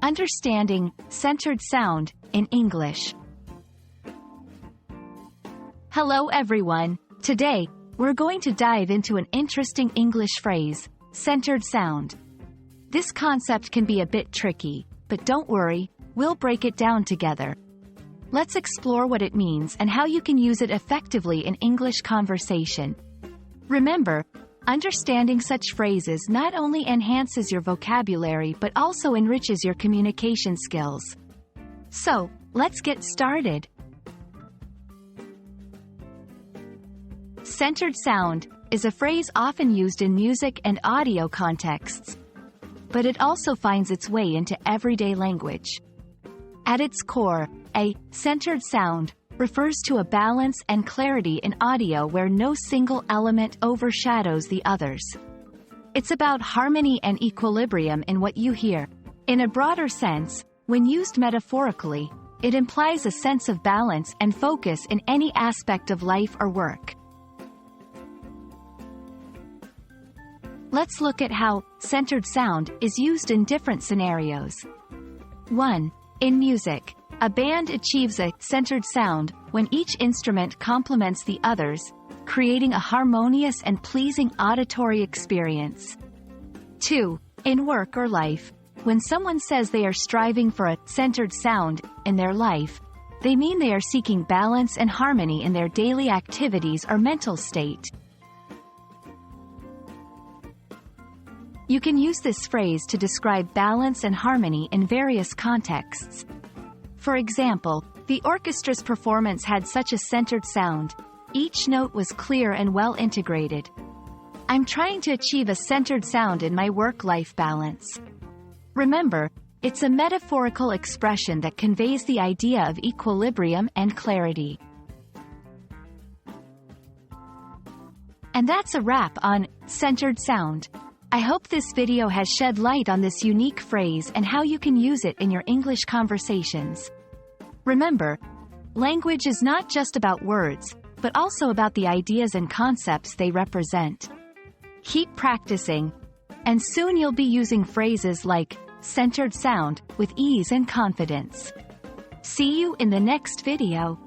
Understanding centered sound in English. Hello everyone. Today, we're going to dive into an interesting English phrase, centered sound. This concept can be a bit tricky, but don't worry, we'll break it down together. Let's explore what it means and how you can use it effectively in English conversation. Remember, understanding such phrases not only enhances your vocabulary but also enriches your communication skills. So, let's get started. Centered sound is a phrase often used in music and audio contexts, but it also finds its way into everyday language. At its core, a centered sound refers to a balance and clarity in audio where no single element overshadows the others. It's about harmony and equilibrium in what you hear. In a broader sense, when used metaphorically, it implies a sense of balance and focus in any aspect of life or work. Let's look at how centered sound is used in different scenarios. 1. In music, a band achieves a centered sound when each instrument complements the others, creating a harmonious and pleasing auditory experience. 2. In work or life, when someone says they are striving for a centered sound in their life, they mean they are seeking balance and harmony in their daily activities or mental state. You can use this phrase to describe balance and harmony in various contexts. For example, the orchestra's performance had such a centered sound. Each note was clear and well integrated. I'm trying to achieve a centered sound in my work-life balance. Remember, it's a metaphorical expression that conveys the idea of equilibrium and clarity. And that's a wrap on centered sound. I hope this video has shed light on this unique phrase and how you can use it in your English conversations. Remember, language is not just about words, but also about the ideas and concepts they represent. Keep practicing, and soon you'll be using phrases like centered sound with ease and confidence. See you in the next video.